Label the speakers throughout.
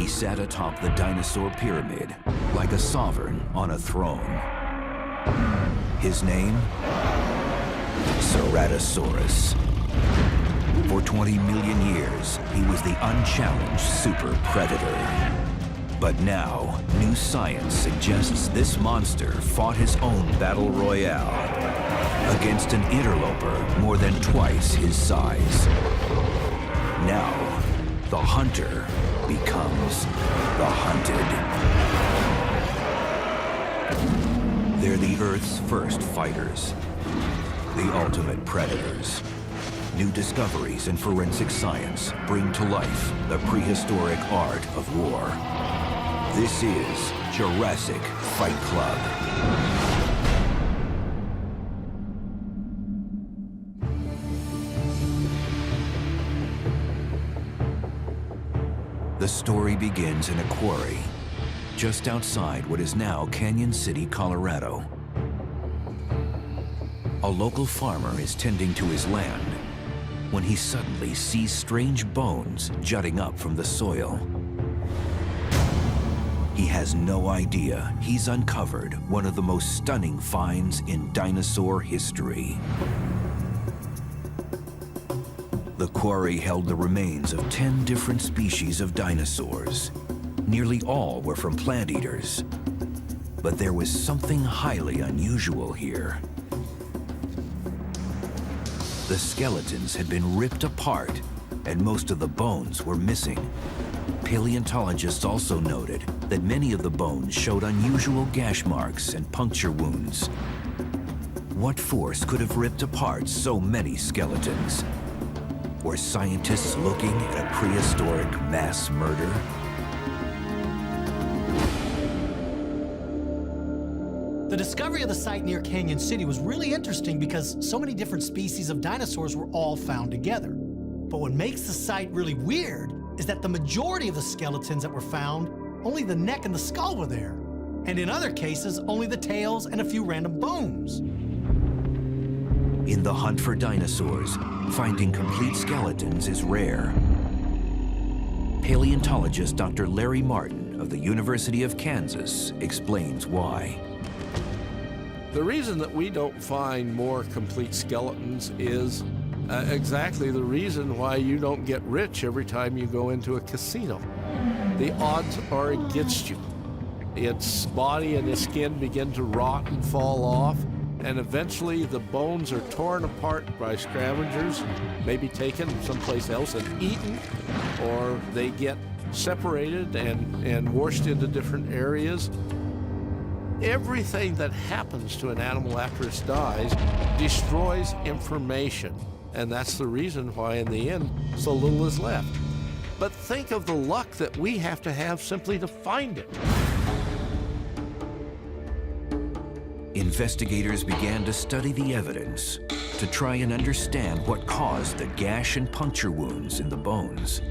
Speaker 1: sat atop the dinosaur pyramid like a sovereign on a throne. His name? Ceratosaurus. For 20 million years, he was the unchallenged super predator. But now, new science suggests this monster fought his own battle royale against an interloper more than twice his size. Now, the hunter becomes the hunted. They're the Earth's first fighters, the ultimate predators. New discoveries in forensic science bring to life the prehistoric art of war. This is Jurassic Fight Club. The story begins in a quarry just outside what is now Canyon City, Colorado. A local farmer is tending to his land when he suddenly sees strange bones jutting up from the soil. He has no idea he's uncovered one of the most stunning finds in dinosaur history. The quarry held the remains of 10 different species of dinosaurs. Nearly all were from plant eaters. But there was something highly unusual here. The skeletons had been ripped apart, and most of the bones were missing. Paleontologists also noted that many of the bones showed unusual gash marks and puncture wounds. What force could have ripped apart so many skeletons? Were scientists looking at a prehistoric mass murder?
Speaker 2: The discovery of the site near Canyon City was really interesting because so many different species of dinosaurs were all found together. But what makes the site really weird is that the majority of the skeletons that were found, only the neck and the skull were there. And in other cases, only the tails and a few random bones.
Speaker 1: In the hunt for dinosaurs, finding complete skeletons is rare. Paleontologist Dr. Larry Martin of the University of Kansas explains why.
Speaker 3: The reason that we don't find more complete skeletons is exactly the reason why you don't get rich every time you go into a casino. The odds are against you. Its body and its skin begin to rot and fall off, and eventually the bones are torn apart by scavengers, maybe taken someplace else and eaten, or they get separated and washed into different areas. Everything that happens to an animal after it dies destroys information, and that's the reason why in the end so little is left. But think of the luck that we have to have simply to find it.
Speaker 1: Investigators began to study the evidence to try and understand what caused the gash and puncture wounds in the bones.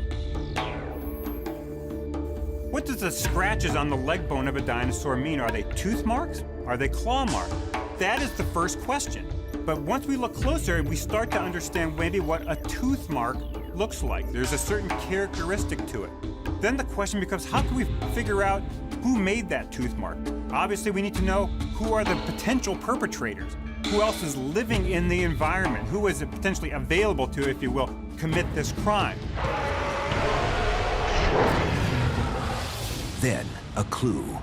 Speaker 4: What does the scratches on the leg bone of a dinosaur mean? Are they tooth marks? Are they claw marks? That is the first question. But once we look closer, we start to understand maybe what a tooth mark looks like. There's a certain characteristic to it. Then the question becomes, how can we figure out who made that tooth mark? Obviously, we need to know who are the potential perpetrators. Who else is living in the environment? Who is potentially available to, if you will, commit this crime?
Speaker 1: Then, a clue.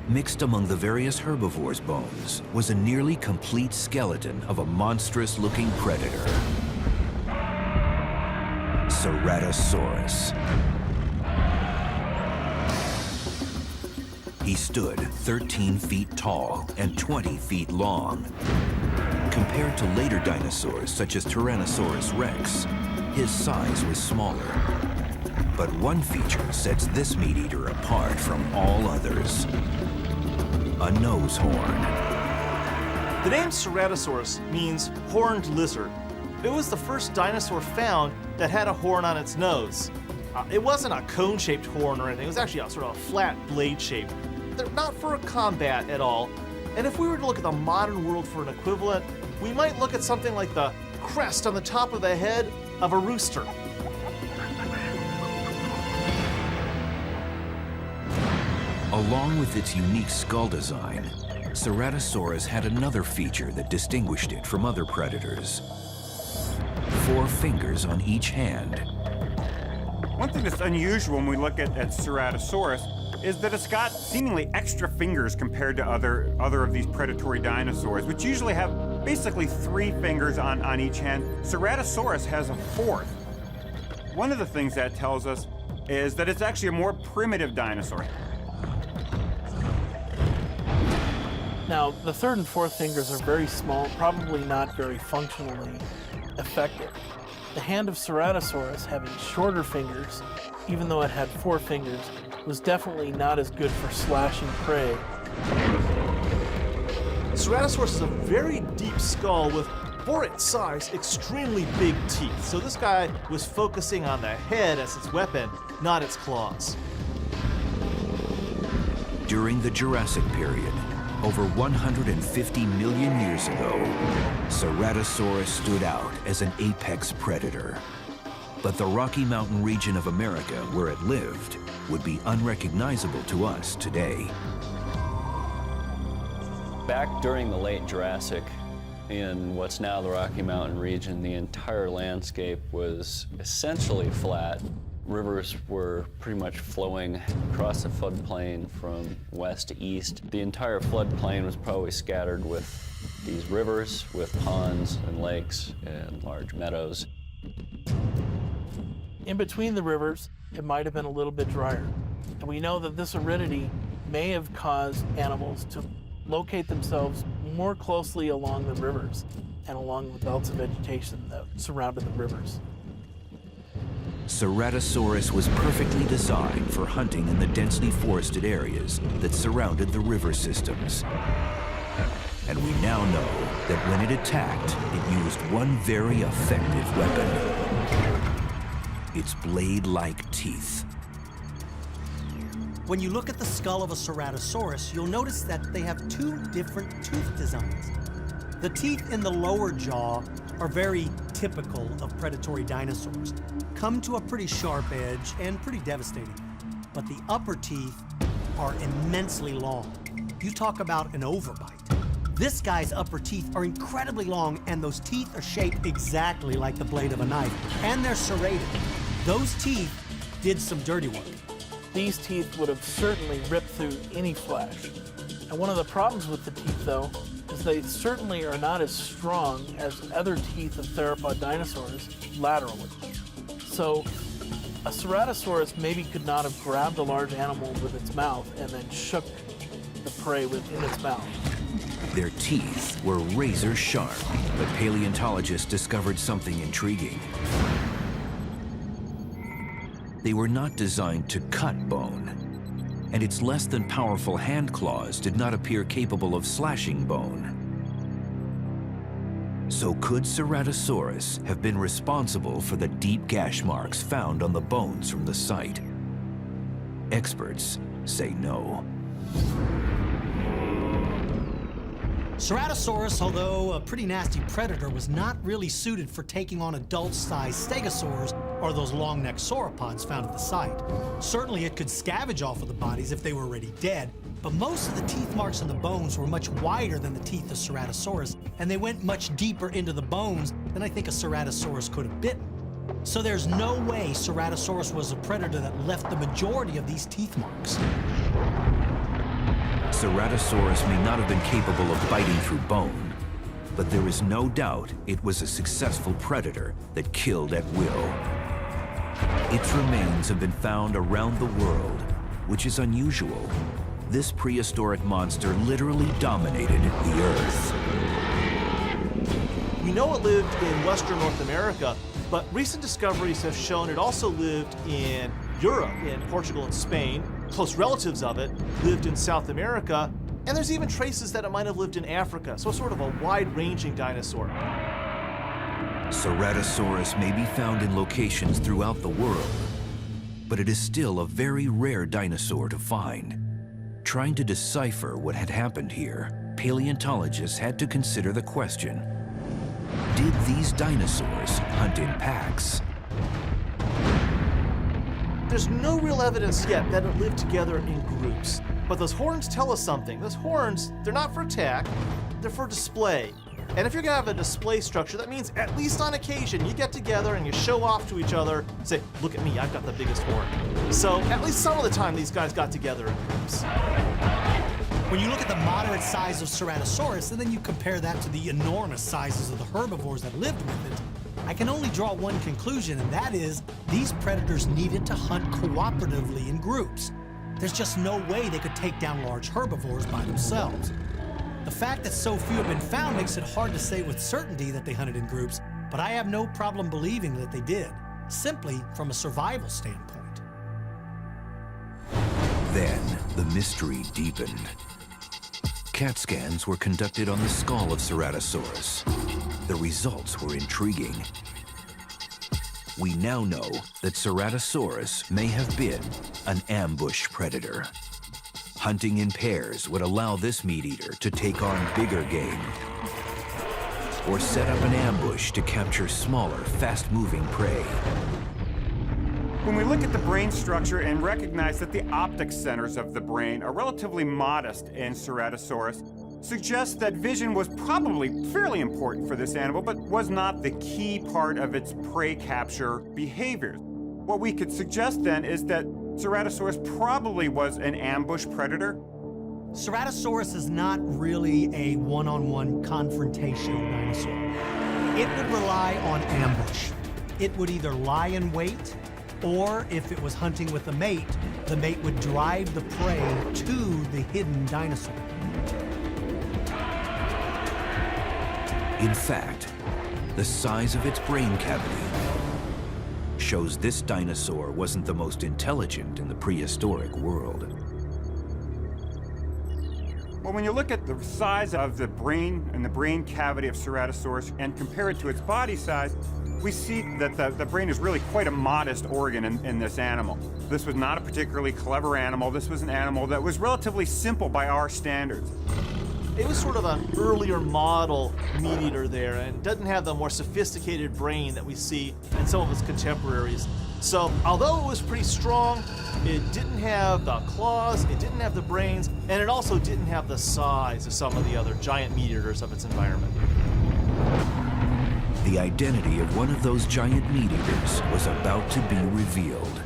Speaker 1: Mixed among the various herbivores' bones was a nearly complete skeleton of a monstrous-looking predator. Ceratosaurus. He stood 13 feet tall and 20 feet long. Compared to later dinosaurs such as Tyrannosaurus rex, his size was smaller. But one feature sets this meat-eater apart from all others. A nose horn.
Speaker 5: The name Ceratosaurus means horned lizard. It was the first dinosaur found that had a horn on its nose. It wasn't a cone-shaped horn or anything. It was actually a sort of flat blade shape. They're not for combat at all. And if we were to look at the modern world for an equivalent, we might look at something like the crest on the top of the head of a rooster.
Speaker 1: Along with its unique skull design, Ceratosaurus had another feature that distinguished it from other predators. 4 fingers on each hand.
Speaker 4: One thing that's unusual when we look at Ceratosaurus is that it's got seemingly extra fingers compared to other of these predatory dinosaurs, which usually have basically 3 fingers on each hand. Ceratosaurus has a 4th. One of the things that tells us is that it's actually a more primitive dinosaur.
Speaker 6: Now, the 3rd and 4th fingers are very small, probably not very functionally effective. The hand of Ceratosaurus, having shorter fingers, even though it had 4 fingers, was definitely not as good for slashing prey.
Speaker 5: Ceratosaurus is a very deep skull with, for its size, extremely big teeth. So this guy was focusing on the head as its weapon, not its claws.
Speaker 1: During the Jurassic period, over 150 million years ago, Ceratosaurus stood out as an apex predator. But the Rocky Mountain region of America where it lived would be unrecognizable to us today.
Speaker 7: Back during the late Jurassic, in what's now the Rocky Mountain region, the entire landscape was essentially flat. Rivers were pretty much flowing across the floodplain from west to east. The entire floodplain was probably scattered with these rivers, with ponds and lakes and large meadows.
Speaker 6: In between the rivers, it might have been a little bit drier. And we know that this aridity may have caused animals to locate themselves more closely along the rivers and along the belts of vegetation that surrounded the rivers.
Speaker 1: Ceratosaurus was perfectly designed for hunting in the densely forested areas that surrounded the river systems. And we now know that when it attacked, it used one very effective weapon: its blade-like teeth.
Speaker 2: When you look at the skull of a Ceratosaurus, you'll notice that they have 2 different tooth designs. The teeth in the lower jaw are very typical of predatory dinosaurs, come to a pretty sharp edge and pretty devastating. But the upper teeth are immensely long. You talk about an overbite. This guy's upper teeth are incredibly long, and those teeth are shaped exactly like the blade of a knife, and they're serrated. Those teeth did some dirty work.
Speaker 6: These teeth would have certainly ripped through any flesh. And one of the problems with the teeth, though, is they certainly are not as strong as other teeth of theropod dinosaurs laterally. So a Ceratosaurus maybe could not have grabbed a large animal with its mouth and then shook the prey within its mouth.
Speaker 1: Their teeth were razor sharp, but paleontologists discovered something intriguing. They were not designed to cut bone, and its less than powerful hand claws did not appear capable of slashing bone. So could Ceratosaurus have been responsible for the deep gash marks found on the bones from the site? Experts say no.
Speaker 2: Ceratosaurus, although a pretty nasty predator, was not really suited for taking on adult-sized stegosaurs or those long-necked sauropods found at the site. Certainly it could scavenge off of the bodies if they were already dead, but most of the teeth marks on the bones were much wider than the teeth of Ceratosaurus, and they went much deeper into the bones than I think a Ceratosaurus could have bitten. So there's no way Ceratosaurus was a predator that left the majority of these teeth marks.
Speaker 1: Ceratosaurus may not have been capable of biting through bone, but there is no doubt it was a successful predator that killed at will. Its remains have been found around the world, which is unusual. This prehistoric monster literally dominated the Earth.
Speaker 5: We know it lived in Western North America, but recent discoveries have shown it also lived in Europe, in Portugal and Spain. Close relatives of it lived in South America, and there's even traces that it might have lived in Africa, so sort of a wide-ranging dinosaur.
Speaker 1: Ceratosaurus may be found in locations throughout the world, but it is still a very rare dinosaur to find. Trying to decipher what had happened here, paleontologists had to consider the question: did these dinosaurs hunt in packs?
Speaker 5: There's no real evidence yet that it lived together in groups. But those horns tell us something. Those horns, they're not for attack, they're for display. And if you're gonna have a display structure, that means at least on occasion you get together and you show off to each other, say, look at me, I've got the biggest horn. So at least some of the time these guys got together in groups.
Speaker 2: When you look at the moderate size of Ceratosaurus and then you compare that to the enormous sizes of the herbivores that lived with it, I can only draw one conclusion, and that is these predators needed to hunt cooperatively in groups. There's just no way they could take down large herbivores by themselves. The fact that so few have been found makes it hard to say with certainty that they hunted in groups, but I have no problem believing that they did, simply from a survival standpoint.
Speaker 1: Then the mystery deepened. CAT scans were conducted on the skull of Ceratosaurus. The results were intriguing. We now know that Ceratosaurus may have been an ambush predator. Hunting in pairs would allow this meat-eater to take on bigger game, or set up an ambush to capture smaller, fast-moving prey.
Speaker 4: When we look at the brain structure and recognize that the optic centers of the brain are relatively modest in Ceratosaurus, suggests that vision was probably fairly important for this animal, but was not the key part of its prey capture behavior. What we could suggest then is that Ceratosaurus probably was an ambush predator.
Speaker 2: Ceratosaurus is not really a one-on-one confrontational dinosaur. It would rely on ambush. It would either lie in wait, or if it was hunting with a mate, the mate would drive the prey to the hidden dinosaur.
Speaker 1: In fact, the size of its brain cavity shows this dinosaur wasn't the most intelligent in the prehistoric world.
Speaker 4: Well, when you look at the size of the brain and the brain cavity of Ceratosaurus and compare it to its body size, we see that the brain is really quite a modest organ in this animal. This was not a particularly clever animal. This was an animal that was relatively simple by our standards.
Speaker 5: It was sort of an earlier model meat-eater there and doesn't have the more sophisticated brain that we see in some of its contemporaries. So although it was pretty strong, it didn't have the claws, it didn't have the brains, and it also didn't have the size of some of the other giant meat-eaters of its environment.
Speaker 1: The identity of one of those giant meat-eaters was about to be revealed.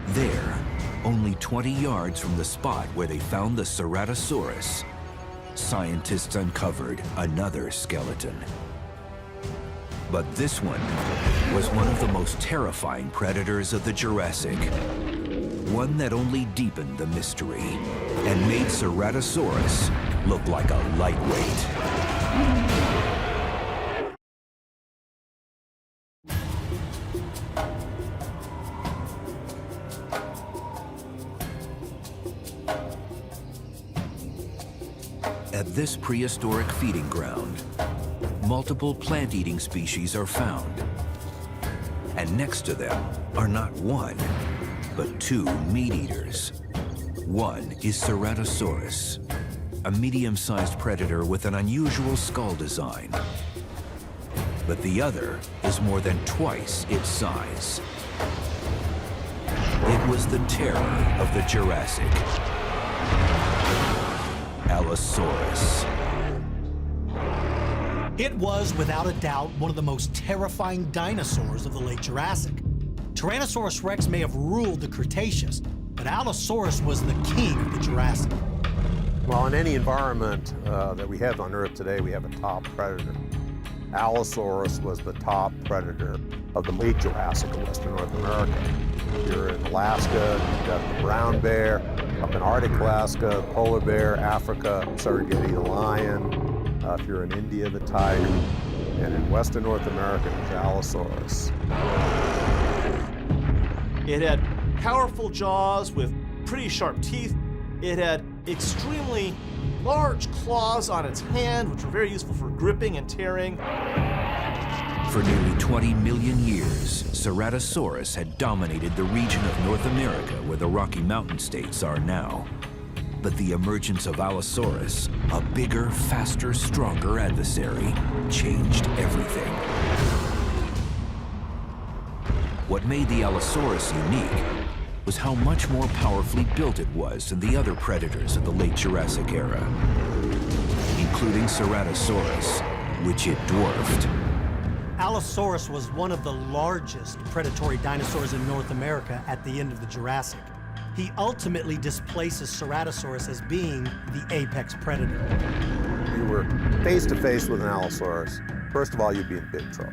Speaker 1: There, only 20 yards from the spot where they found the Ceratosaurus, scientists uncovered another skeleton. But this one was one of the most terrifying predators of the Jurassic. One that only deepened the mystery and made Ceratosaurus look like a lightweight. At this prehistoric feeding ground, multiple plant-eating species are found. And next to them are not one, but two meat-eaters. One is Ceratosaurus, a medium-sized predator with an unusual skull design. But the other is more than twice its size. It was the terror of the Jurassic. Allosaurus.
Speaker 2: It was, without a doubt, one of the most terrifying dinosaurs of the late Jurassic. Tyrannosaurus rex may have ruled the Cretaceous, but Allosaurus was the king of the Jurassic.
Speaker 8: Well, in any environment that we have on Earth today, we have a top predator. Allosaurus was the top predator of the late Jurassic in Western North America. If you're in Alaska, you've got the brown bear. Up in Arctic Alaska, polar bear, Africa, Serengeti the lion. If you're in India, the tiger. And in Western North America, it's Allosaurus.
Speaker 5: It had powerful jaws with pretty sharp teeth. It had extremely large claws on its hand, which were very useful for gripping and tearing.
Speaker 1: For nearly 20 million years, Ceratosaurus had dominated the region of North America where the Rocky Mountain states are now. But the emergence of Allosaurus, a bigger, faster, stronger adversary, changed everything. What made the Allosaurus unique was how much more powerfully built it was than the other predators of the late Jurassic era, including Ceratosaurus, which it dwarfed.
Speaker 2: Allosaurus was one of the largest predatory dinosaurs in North America at the end of the Jurassic. He ultimately displaces Ceratosaurus as being the apex predator.
Speaker 8: You were face to face with an Allosaurus. First of all, you'd be in big trouble.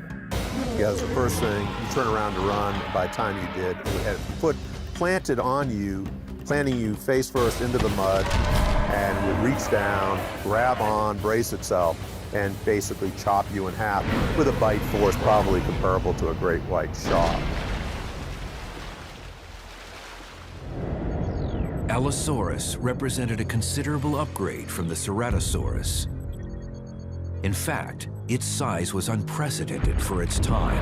Speaker 8: Because the first thing, you turn around to run. By the time you did, it had a foot planted on you, planting you face first into the mud, and would reach down, grab on, brace itself, and basically chop you in half with a bite force probably comparable to a great white shark.
Speaker 1: Allosaurus represented a considerable upgrade from the Ceratosaurus. In fact, its size was unprecedented for its time.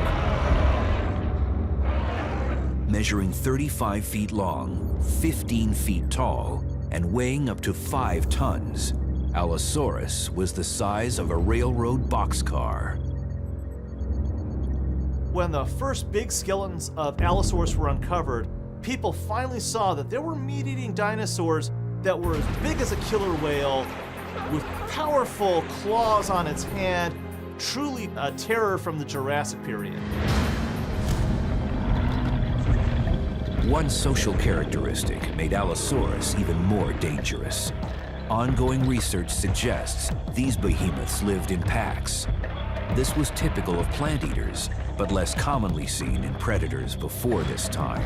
Speaker 1: Measuring 35 feet long, 15 feet tall, and weighing up to 5 tons, Allosaurus was the size of a railroad boxcar.
Speaker 5: When the first big skeletons of Allosaurus were uncovered, people finally saw that there were meat-eating dinosaurs that were as big as a killer whale, with powerful claws on its hand, truly a terror from the Jurassic period.
Speaker 1: One social characteristic made Allosaurus even more dangerous. Ongoing research suggests these behemoths lived in packs. This was typical of plant eaters, but less commonly seen in predators before this time.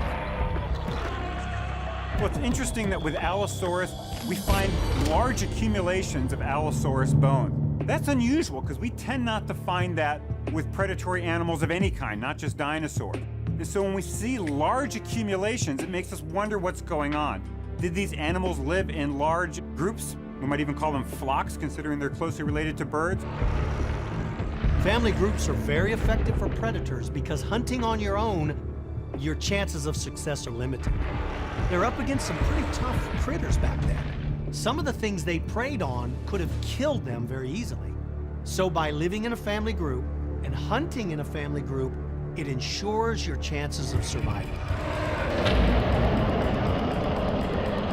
Speaker 4: Well, it's interesting that with Allosaurus, we find large accumulations of Allosaurus bone. That's unusual because we tend not to find that with predatory animals of any kind, not just dinosaurs. And so when we see large accumulations, it makes us wonder what's going on. Did these animals live in large groups? We might even call them flocks, considering they're closely related to birds.
Speaker 2: Family groups are very effective for predators because hunting on your own, your chances of success are limited. They're up against some pretty tough critters back then. Some of the things they preyed on could have killed them very easily. So by living in a family group and hunting in a family group, it ensures your chances of survival.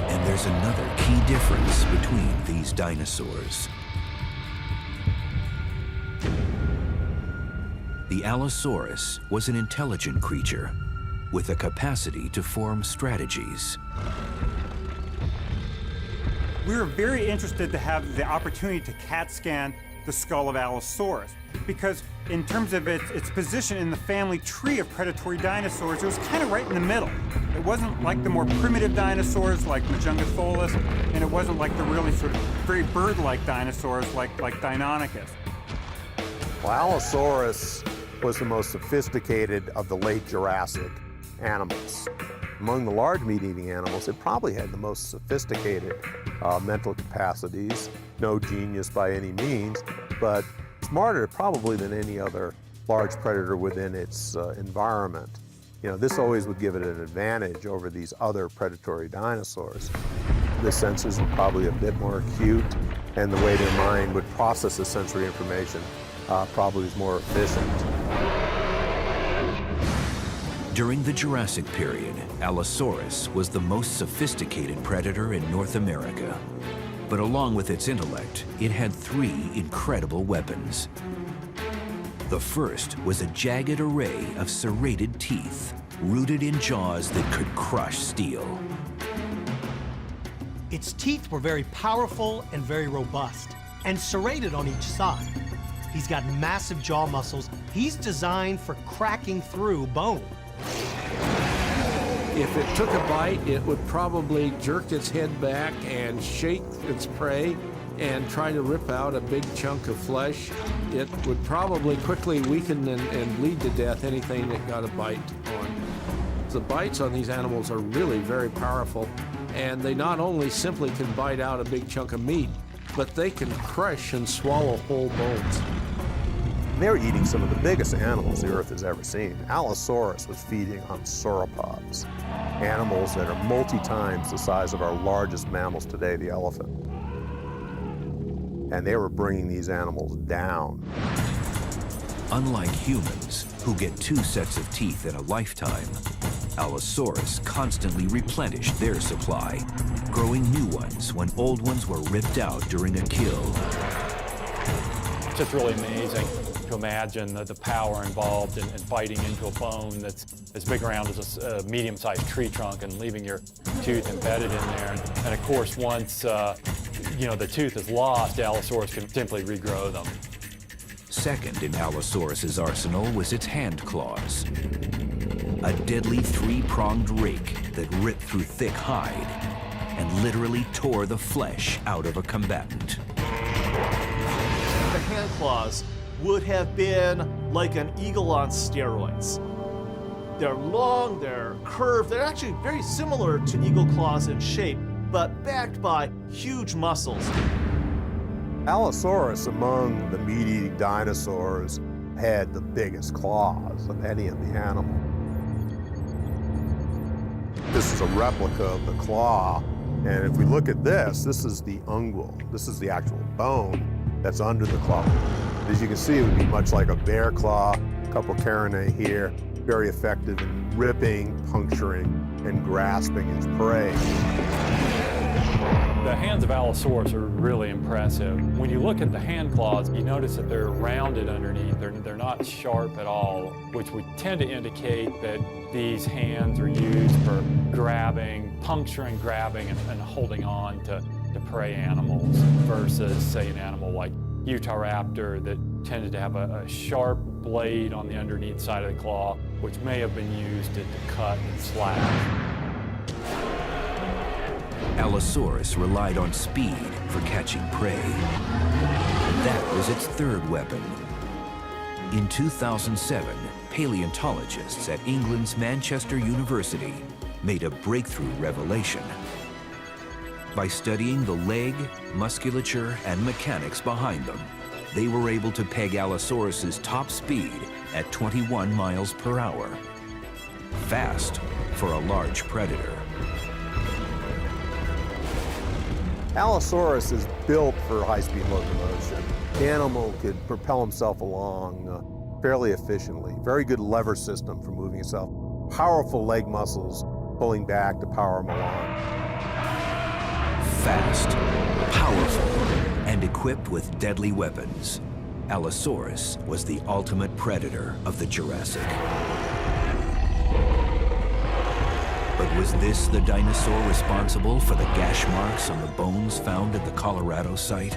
Speaker 1: And there's another key difference between these dinosaurs. The Allosaurus was an intelligent creature with a capacity to form strategies.
Speaker 4: We were very interested to have the opportunity to CAT scan the skull of Allosaurus because in terms of its position in the family tree of predatory dinosaurs, it was kind of right in the middle. It wasn't like the more primitive dinosaurs like Majungatholus, and it wasn't like the really sort of very bird-like dinosaurs like Deinonychus.
Speaker 8: Well, Allosaurus was the most sophisticated of the late Jurassic animals. Among the large meat-eating animals, it probably had the most sophisticated mental capacities. No genius by any means, but smarter probably than any other large predator within its environment. You know, this always would give it an advantage over these other predatory dinosaurs. The senses were probably a bit more acute, and the way their mind would process the sensory information probably was more efficient.
Speaker 1: During the Jurassic period, Allosaurus was the most sophisticated predator in North America. But along with its intellect, it had 3 incredible weapons. The first was a jagged array of serrated teeth, rooted in jaws that could crush steel.
Speaker 2: Its teeth were very powerful and very robust, and serrated on each side. He's got massive jaw muscles. He's designed for cracking through bone.
Speaker 3: If it took a bite, it would probably jerk its head back and shake its prey and try to rip out a big chunk of flesh. It would probably quickly weaken and bleed to death anything that got a bite on. The bites on these animals are really very powerful, and they not only simply can bite out a big chunk of meat, but they can crush and swallow whole bones.
Speaker 8: They're eating some of the biggest animals the Earth has ever seen. Allosaurus was feeding on sauropods, animals that are multi-times the size of our largest mammals today, the elephant. And they were bringing these animals down.
Speaker 1: Unlike humans, who get 2 sets of teeth in a lifetime, Allosaurus constantly replenished their supply, growing new ones when old ones were ripped out during a kill.
Speaker 9: It's just really amazing to imagine the power involved in biting into a bone that's as big around as a medium-sized tree trunk and leaving your tooth embedded in there. And of course, once the tooth is lost, Allosaurus can simply regrow them.
Speaker 1: Second in Allosaurus's arsenal was its hand claws, a deadly three-pronged rake that ripped through thick hide and literally tore the flesh out of a combatant.
Speaker 5: The hand claws would have been like an eagle on steroids. They're long, they're curved, they're actually very similar to eagle claws in shape, but backed by huge muscles.
Speaker 8: Allosaurus, among the meat-eating dinosaurs, had the biggest claws of any of the animals. This is a replica of the claw, and if we look at this is the ungual. This is the actual bone that's under the claw. As you can see, it would be much like a bear claw, a couple carinae here, very effective in ripping, puncturing, and grasping its prey.
Speaker 9: The hands of Allosaurus are really impressive. When you look at the hand claws, you notice that they're rounded underneath. They're not sharp at all, which would tend to indicate that these hands are used for grabbing, puncturing, grabbing, and holding on to prey animals versus, say, an animal like Utahraptor that tended to have a sharp blade on the underneath side of the claw, which may have been used to cut and slash.
Speaker 1: Allosaurus relied on speed for catching prey. That was its third weapon. In 2007, paleontologists at England's Manchester University made a breakthrough revelation. By studying the leg, musculature, and mechanics behind them, they were able to peg Allosaurus's top speed at 21 miles per hour. Fast for a large predator.
Speaker 8: Allosaurus is built for high-speed locomotion. The animal could propel himself along fairly efficiently. Very good lever system for moving itself. Powerful leg muscles pulling back to power him along.
Speaker 1: Fast, powerful, and equipped with deadly weapons, Allosaurus was the ultimate predator of the Jurassic. But was this the dinosaur responsible for the gash marks on the bones found at the Colorado site?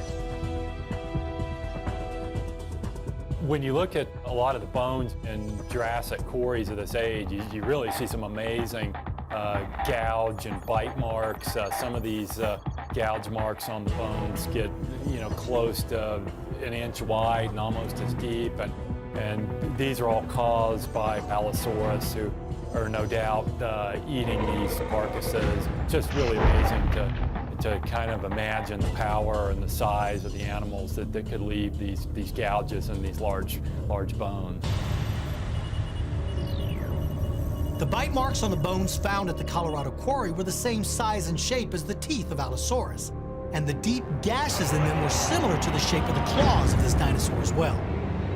Speaker 9: When you look at a lot of the bones in Jurassic quarries of this age, you really see some amazing gouge and bite marks. Some of these gouge marks on the bones get, close to an inch wide and almost as deep. And these are all caused by Allosaurus, who are no doubt eating these carcasses. Just really amazing to kind of imagine the power and the size of the animals that could leave these gouges and these large bones.
Speaker 2: The bite marks on the bones found at the Colorado quarry were the same size and shape as the teeth of Allosaurus, and the deep gashes in them were similar to the shape of the claws of this dinosaur as well.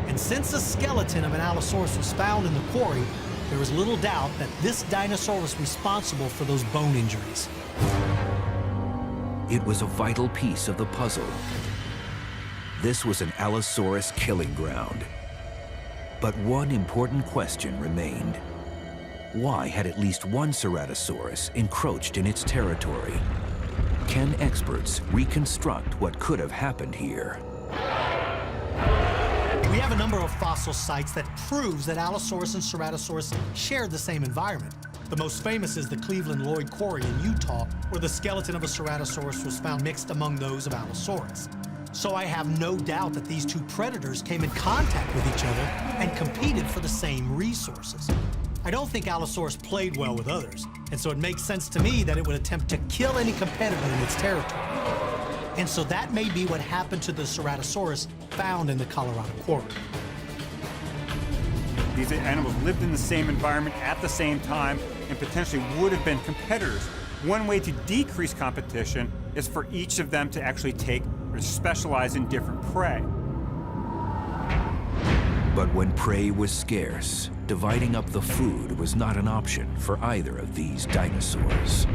Speaker 2: And since the skeleton of an Allosaurus was found in the quarry, there was little doubt that this dinosaur was responsible for those bone injuries.
Speaker 1: It was a vital piece of the puzzle. This was an Allosaurus killing ground. But one important question remained. Why had at least one Ceratosaurus encroached in its territory? Can experts reconstruct what could have happened here?
Speaker 2: We have a number of fossil sites that proves that Allosaurus and Ceratosaurus shared the same environment. The most famous is the Cleveland Lloyd Quarry in Utah, where the skeleton of a Ceratosaurus was found mixed among those of Allosaurus. So I have no doubt that these two predators came in contact with each other and competed for the same resources. I don't think Allosaurus played well with others, and so it makes sense to me that it would attempt to kill any competitor in its territory. And so that may be what happened to the Ceratosaurus found in the Colorado quarry.
Speaker 4: These animals lived in the same environment at the same time and potentially would have been competitors. One way to decrease competition is for each of them to actually take or specialize in different prey.
Speaker 1: But when prey was scarce, dividing up the food was not an option for either of these dinosaurs.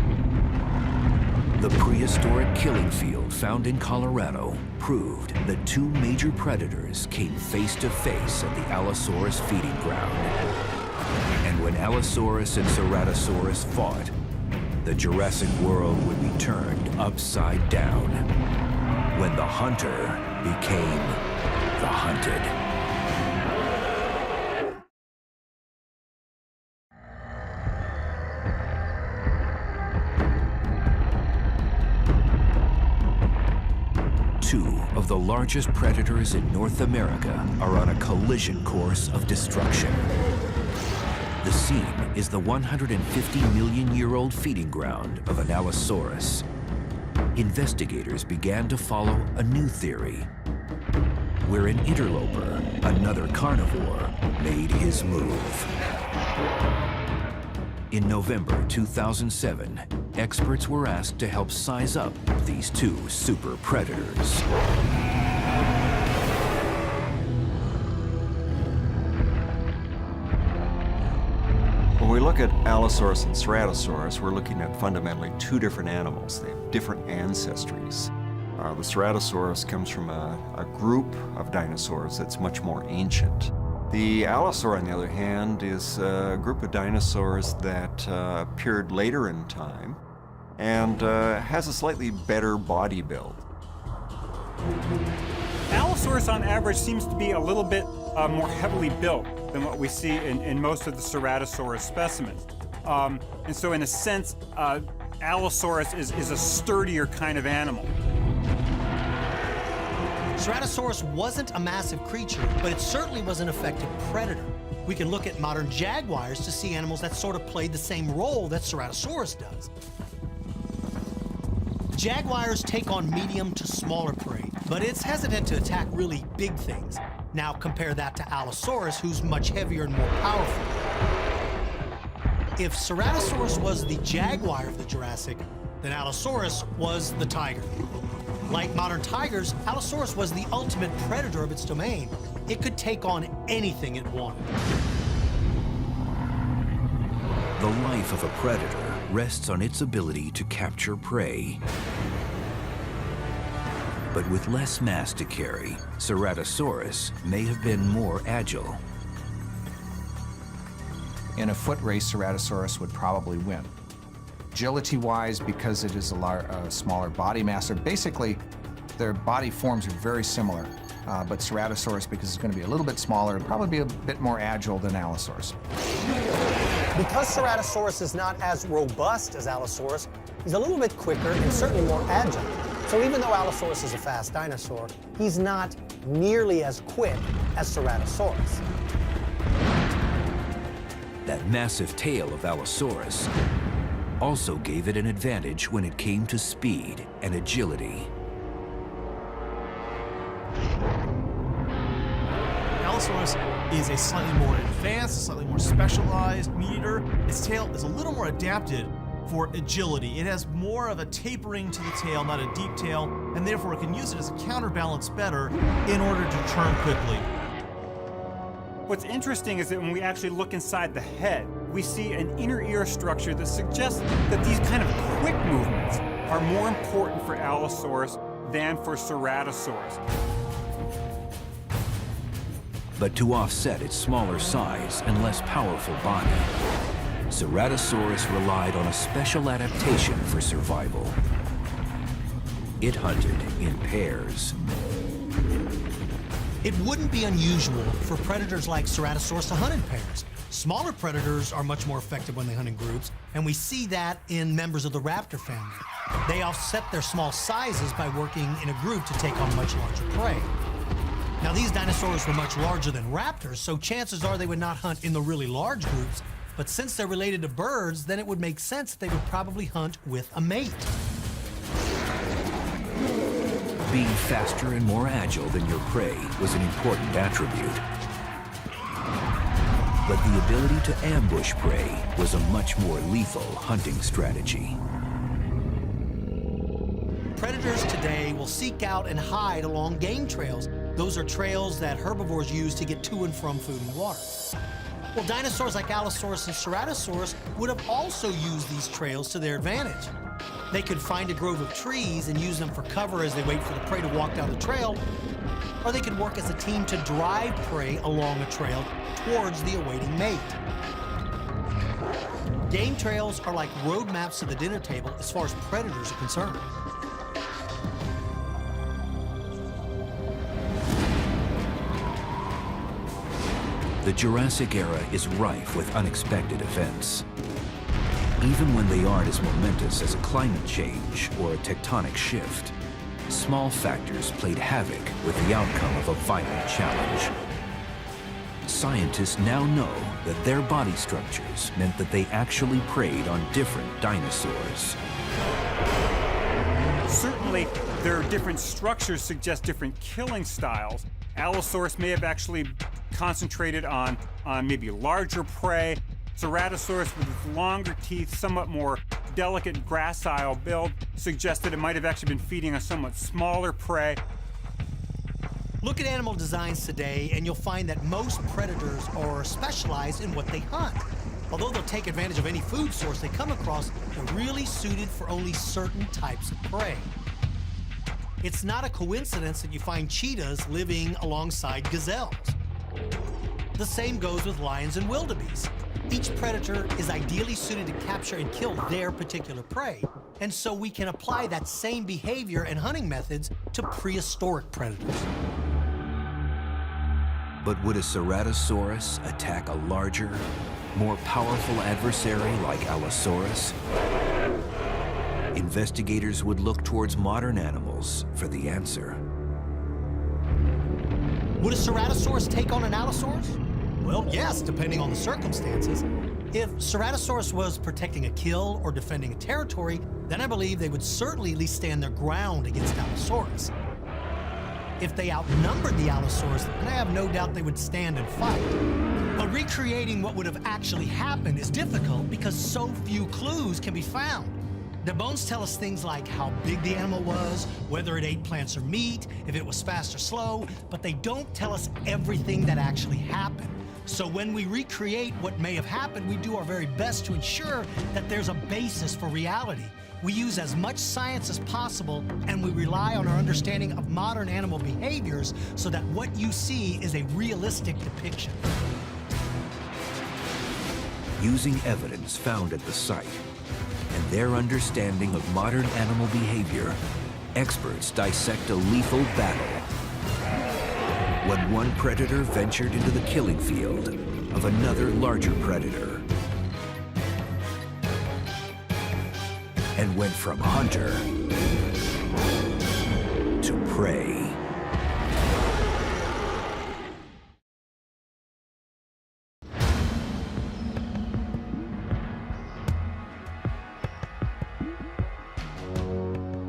Speaker 1: The prehistoric killing field found in Colorado proved that two major predators came face to face at the Allosaurus feeding ground. And when Allosaurus and Ceratosaurus fought, the Jurassic world would be turned upside down when the hunter became the hunted. Two of the largest predators in North America are on a collision course of destruction. The scene is the 150-million-year-old feeding ground of an Allosaurus. Investigators began to follow a new theory, where an interloper, another carnivore, made his move. In November 2007, experts were asked to help size up these two super predators.
Speaker 10: When we look at Allosaurus and Ceratosaurus, we're looking at fundamentally two different animals. They have different ancestries. The Ceratosaurus comes from a group of dinosaurs that's much more ancient. The Allosaur, on the other hand, is a group of dinosaurs that appeared later in time and has a slightly better body build.
Speaker 4: Allosaurus, on average, seems to be a little bit more heavily built than what we see in most of the Ceratosaurus specimens. And so in a sense, Allosaurus is a sturdier kind of animal.
Speaker 2: Ceratosaurus wasn't a massive creature, but it certainly was an effective predator. We can look at modern jaguars to see animals that sort of played the same role that Ceratosaurus does. Jaguars take on medium to smaller prey, but it's hesitant to attack really big things. Now compare that to Allosaurus, who's much heavier and more powerful. If Ceratosaurus was the jaguar of the Jurassic, then Allosaurus was the tiger. Like modern tigers, Allosaurus was the ultimate predator of its domain. It could take on anything it wanted.
Speaker 1: The life of a predator rests on its ability to capture prey. But with less mass to carry, Ceratosaurus may have been more agile.
Speaker 11: In a foot race, Ceratosaurus would probably win. Agility-wise, because it is a smaller body mass, or basically their body forms are very similar. But Ceratosaurus, because it's going to be a little bit smaller, would probably be a bit more agile than Allosaurus.
Speaker 12: Because Ceratosaurus is not as robust as Allosaurus, he's a little bit quicker and certainly more agile. So even though Allosaurus is a fast dinosaur, he's not nearly as quick as Ceratosaurus.
Speaker 1: That massive tail of Allosaurus also gave it an advantage when it came to speed and agility.
Speaker 5: Allosaurus is a slightly more advanced, slightly more specialized meat eater. Its tail is a little more adapted for agility. It has more of a tapering to the tail, not a deep tail, and therefore it can use it as a counterbalance better in order to turn quickly.
Speaker 4: What's interesting is that when we actually look inside the head, we see an inner ear structure that suggests that these kind of quick movements are more important for Allosaurus than for Ceratosaurus.
Speaker 1: But to offset its smaller size and less powerful body, Ceratosaurus relied on a special adaptation for survival. It hunted in pairs.
Speaker 2: It wouldn't be unusual for predators like Ceratosaurus to hunt in pairs. Smaller predators are much more effective when they hunt in groups, and we see that in members of the raptor family. They offset their small sizes by working in a group to take on much larger prey. Now, these dinosaurs were much larger than raptors, so chances are they would not hunt in the really large groups, but since they're related to birds, then it would make sense that they would probably hunt with a mate.
Speaker 1: Being faster and more agile than your prey was an important attribute. But the ability to ambush prey was a much more lethal hunting strategy.
Speaker 2: Predators today will seek out and hide along game trails, Those are trails that herbivores use to get to and from food and water. Well, dinosaurs like Allosaurus and Ceratosaurus would have also used these trails to their advantage. They could find a grove of trees and use them for cover as they wait for the prey to walk down the trail, or they could work as a team to drive prey along a trail towards the awaiting mate. Game trails are like road maps to the dinner table as far as predators are concerned.
Speaker 1: The Jurassic era is rife with unexpected events. Even when they aren't as momentous as a climate change or a tectonic shift, small factors played havoc with the outcome of a violent challenge. Scientists now know that their body structures meant that they actually preyed on different dinosaurs.
Speaker 4: Certainly, their different structures suggest different killing styles. Allosaurus may have actually concentrated on maybe larger prey. Ceratosaurus, with its longer teeth, somewhat more delicate gracile build, suggested it might have actually been feeding on somewhat smaller prey.
Speaker 2: Look at animal designs today, and you'll find that most predators are specialized in what they hunt. Although they'll take advantage of any food source they come across, they're really suited for only certain types of prey. It's not a coincidence that you find cheetahs living alongside gazelles. The same goes with lions and wildebeest. Each predator is ideally suited to capture and kill their particular prey, and so we can apply that same behavior and hunting methods to prehistoric predators.
Speaker 1: But would a Ceratosaurus attack a larger, more powerful adversary like Allosaurus? Investigators would look towards modern animals for the answer.
Speaker 2: Would a Ceratosaurus take on an Allosaurus? Well, yes, depending on the circumstances. If Ceratosaurus was protecting a kill or defending a territory, then I believe they would certainly at least stand their ground against Allosaurus. If they outnumbered the Allosaurus, then I have no doubt they would stand and fight. But recreating what would have actually happened is difficult because so few clues can be found. The bones tell us things like how big the animal was, whether it ate plants or meat, if it was fast or slow, but they don't tell us everything that actually happened. So when we recreate what may have happened, we do our very best to ensure that there's a basis for reality. We use as much science as possible, and we rely on our understanding of modern animal behaviors so that what you see is a realistic depiction.
Speaker 1: Using evidence found at the site and their understanding of modern animal behavior, experts dissect a lethal battle. When one predator ventured into the killing field of another larger predator and went from hunter to prey.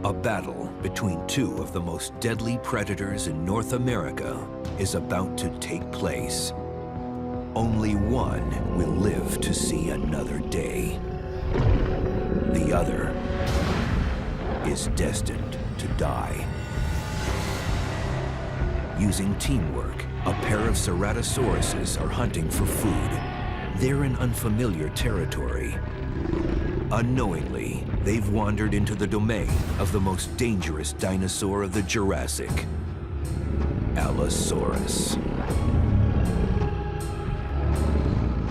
Speaker 1: A battle between two of the most deadly predators in North America is about to take place. Only one will live to see another day. The other is destined to die. Using teamwork, a pair of Ceratosauruses are hunting for food. They're in unfamiliar territory. Unknowingly, they've wandered into the domain of the most dangerous dinosaur of the Jurassic, Allosaurus.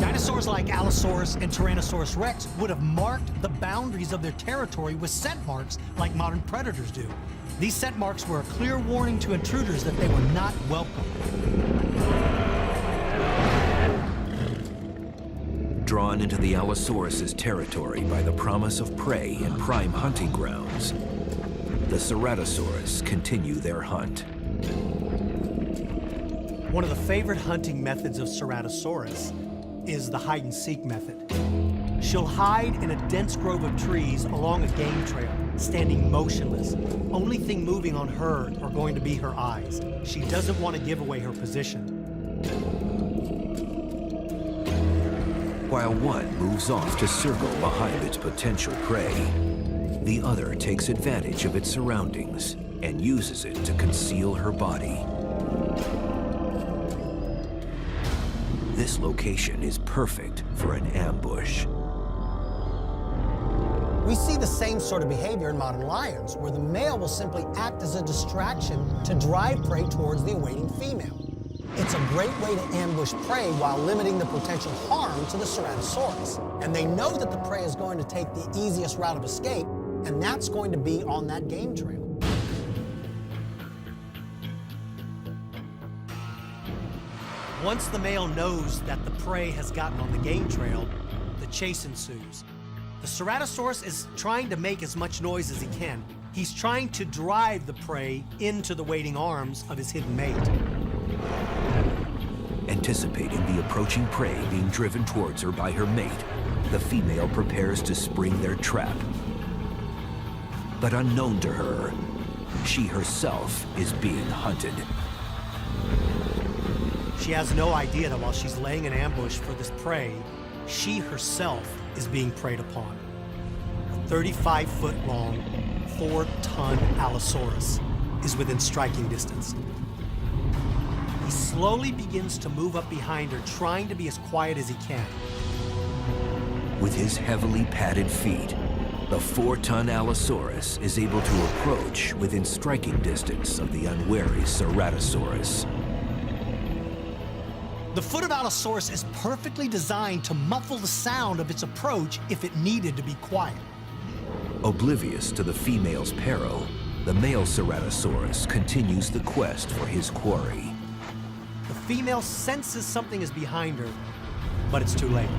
Speaker 2: Dinosaurs like Allosaurus and Tyrannosaurus rex would have marked the boundaries of their territory with scent marks like modern predators do. These scent marks were a clear warning to intruders that they were not welcome.
Speaker 1: Drawn into the Allosaurus' territory by the promise of prey and prime hunting grounds, the Ceratosaurus continue their hunt.
Speaker 2: One of the favorite hunting methods of Ceratosaurus is the hide-and-seek method. She'll hide in a dense grove of trees along a game trail, standing motionless. Only thing moving on her are going to be her eyes. She doesn't want to give away her position.
Speaker 1: While one moves off to circle behind its potential prey, the other takes advantage of its surroundings and uses it to conceal her body. This location is perfect for an ambush.
Speaker 12: We see the same sort of behavior in modern lions, where the male will simply act as a distraction to drive prey towards the awaiting female. It's a great way to ambush prey while limiting the potential harm to the Ceratosaurus. And they know that the prey is going to take the easiest route of escape, and that's going to be on that game trail.
Speaker 2: Once the male knows that the prey has gotten on the game trail, the chase ensues. The Ceratosaurus is trying to make as much noise as he can. He's trying to drive the prey into the waiting arms of his hidden mate.
Speaker 1: Anticipating the approaching prey being driven towards her by her mate, the female prepares to spring their trap. But unknown to her, she herself is being hunted.
Speaker 2: She has no idea that while she's laying an ambush for this prey, she herself is being preyed upon. A 35-foot-long, 4-ton Allosaurus is within striking distance. He slowly begins to move up behind her, trying to be as quiet as he can.
Speaker 1: With his heavily padded feet, the 4-ton Allosaurus is able to approach within striking distance of the unwary Ceratosaurus.
Speaker 2: The foot of Allosaurus is perfectly designed to muffle the sound of its approach if it needed to be quiet.
Speaker 1: Oblivious to the female's peril, the male Ceratosaurus continues the quest for his quarry.
Speaker 2: The female senses something is behind her, but it's too late.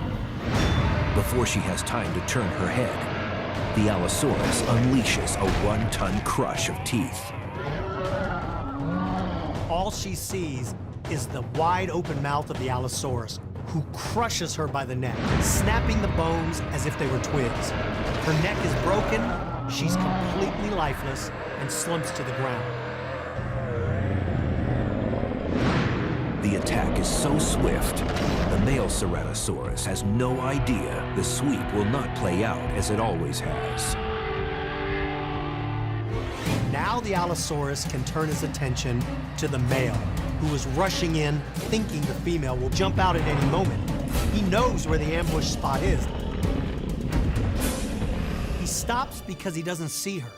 Speaker 1: Before she has time to turn her head, the Allosaurus unleashes a 1-ton crush of teeth.
Speaker 2: All she sees is the wide open mouth of the Allosaurus, who crushes her by the neck, snapping the bones as if they were twigs. Her neck is broken, she's completely lifeless, and slumps to the ground.
Speaker 1: The attack is so swift, the male Ceratosaurus has no idea the sweep will not play out as it always has.
Speaker 2: Now the Allosaurus can turn his attention to the male, who is rushing in, thinking the female will jump out at any moment. He knows where the ambush spot is. He stops because he doesn't see her.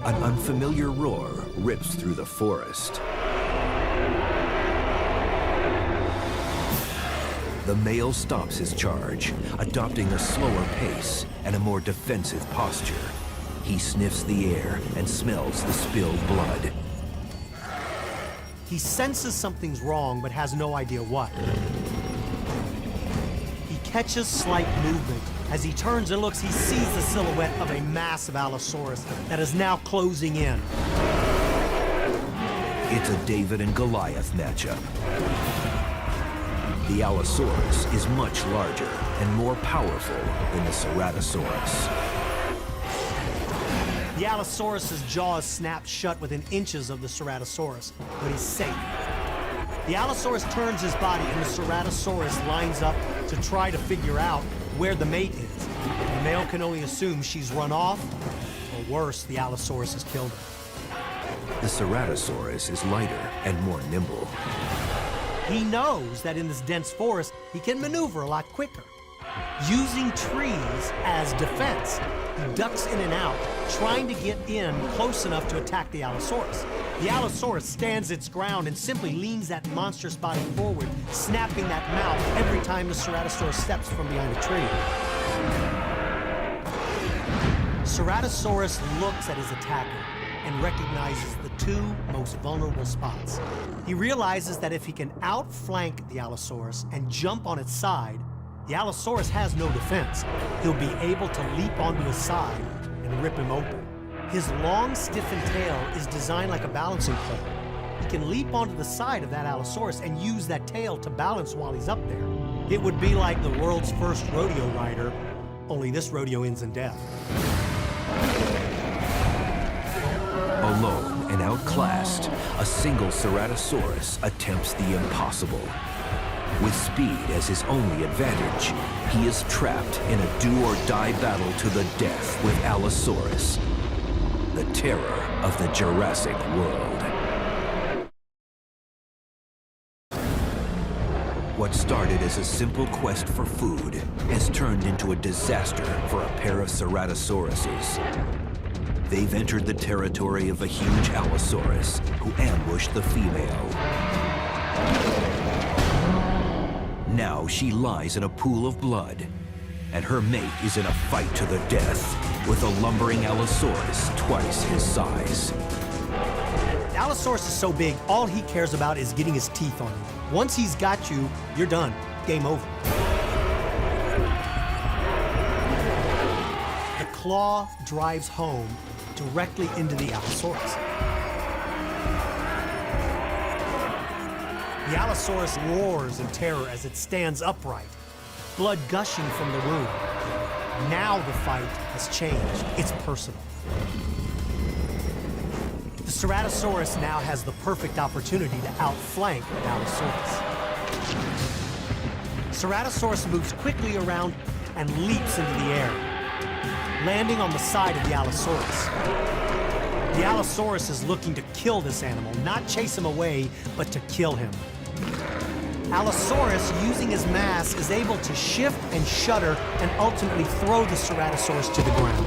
Speaker 1: An unfamiliar roar rips through the forest. The male stops his charge, adopting a slower pace and a more defensive posture. He sniffs the air and smells the spilled blood.
Speaker 2: He senses something's wrong, but has no idea what. He catches slight movement. As he turns and looks, he sees the silhouette of a massive Allosaurus that is now closing in.
Speaker 1: It's a David and Goliath matchup. The Allosaurus is much larger and more powerful than the Ceratosaurus.
Speaker 2: The Allosaurus's jaws snap shut within inches of the Ceratosaurus, but he's safe. The Allosaurus turns his body, and the Ceratosaurus lines up to try to figure out where the mate is. The male can only assume she's run off, or worse, the Allosaurus has killed her.
Speaker 1: The Ceratosaurus is lighter and more nimble.
Speaker 2: He knows that in this dense forest, he can maneuver a lot quicker. Using trees as defense, he ducks in and out, trying to get in close enough to attack the Allosaurus. The Allosaurus stands its ground and simply leans that monstrous body forward, snapping that mouth every time the Ceratosaurus steps from behind a tree. Ceratosaurus looks at his attacker and recognizes the two most vulnerable spots. He realizes that if he can outflank the Allosaurus and jump on its side, the Allosaurus has no defense. He'll be able to leap onto his side and rip him open. His long, stiffened tail is designed like a balancing pole. He can leap onto the side of that Allosaurus and use that tail to balance while he's up there. It would be like the world's first rodeo rider, only this rodeo ends in death.
Speaker 1: Alone and outclassed, a single Ceratosaurus attempts the impossible. With speed as his only advantage, he is trapped in a do-or-die battle to the death with Allosaurus, the terror of the Jurassic world. What started as a simple quest for food has turned into a disaster for a pair of ceratosauruses. They've entered the territory of a huge Allosaurus who ambushed the female. Now she lies in a pool of blood, and her mate is in a fight to the death with a lumbering Allosaurus twice his size.
Speaker 2: The Allosaurus is so big, all he cares about is getting his teeth on you. Once he's got you, you're done. Game over. The claw drives home directly into the Allosaurus. The Allosaurus roars in terror as it stands upright, blood gushing from the wound. Now the fight has changed. It's personal. The Ceratosaurus now has the perfect opportunity to outflank the Allosaurus. Ceratosaurus moves quickly around and leaps into the air, landing on the side of the Allosaurus. The Allosaurus is looking to kill this animal, not chase him away, but to kill him. Allosaurus, using his mass, is able to shift and shudder and ultimately throw the Ceratosaurus to the ground.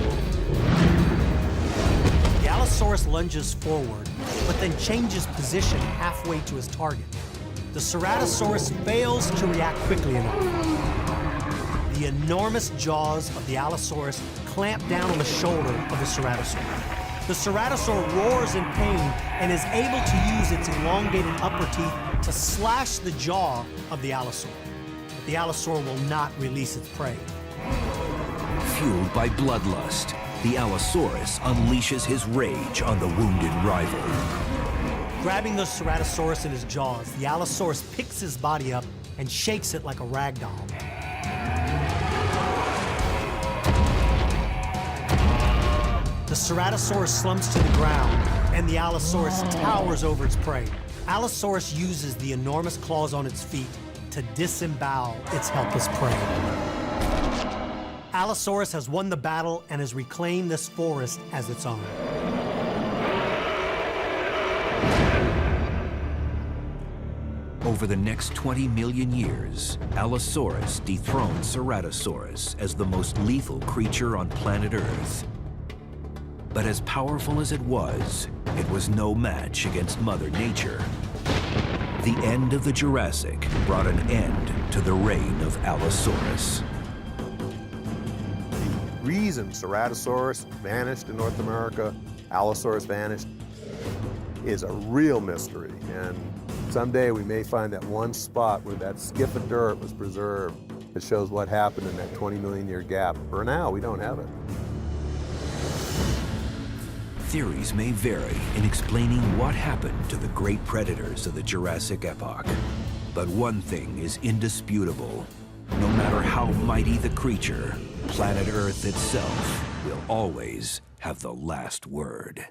Speaker 2: The Allosaurus lunges forward, but then changes position halfway to his target. The Ceratosaurus fails to react quickly enough. The enormous jaws of the Allosaurus clamp down on the shoulder of the Ceratosaur. The Ceratosaur roars in pain and is able to use its elongated upper teeth to slash the jaw of the Allosaur. But the Allosaur will not release its prey.
Speaker 1: Fueled by bloodlust, the Allosaurus unleashes his rage on the wounded rival.
Speaker 2: Grabbing the Ceratosaurus in his jaws, the Allosaurus picks his body up and shakes it like a rag doll. The Ceratosaurus slumps to the ground, and the Allosaurus towers over its prey. Allosaurus uses the enormous claws on its feet to disembowel its helpless prey. Allosaurus has won the battle and has reclaimed this forest as its own.
Speaker 1: Over the next 20 million years, Allosaurus dethroned Ceratosaurus as the most lethal creature on planet Earth. But as powerful as it was no match against Mother Nature. The end of the Jurassic brought an end to the reign of Allosaurus.
Speaker 8: The reason Ceratosaurus vanished in North America, Allosaurus vanished, is a real mystery. And someday we may find that one spot where that skiff of dirt was preserved that shows what happened in that 20 million year gap. For now, we don't have it.
Speaker 1: Theories may vary in explaining what happened to the great predators of the Jurassic epoch. But one thing is indisputable. No matter how mighty the creature, planet Earth itself will always have the last word.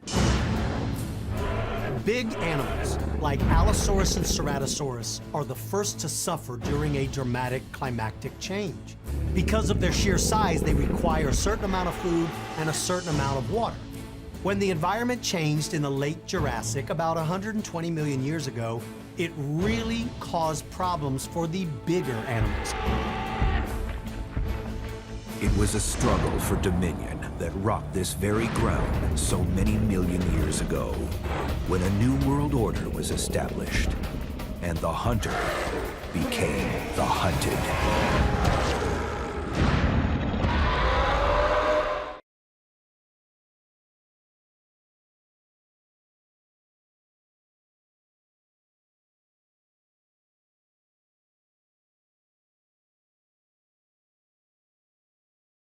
Speaker 2: Big animals like Allosaurus and Ceratosaurus are the first to suffer during a dramatic climactic change. Because of their sheer size, they require a certain amount of food and a certain amount of water. When the environment changed in the late Jurassic, about 120 million years ago, it really caused problems for the bigger animals.
Speaker 1: It was a struggle for dominion that rocked this very ground so many million years ago, when a new world order was established, and the hunter became the hunted.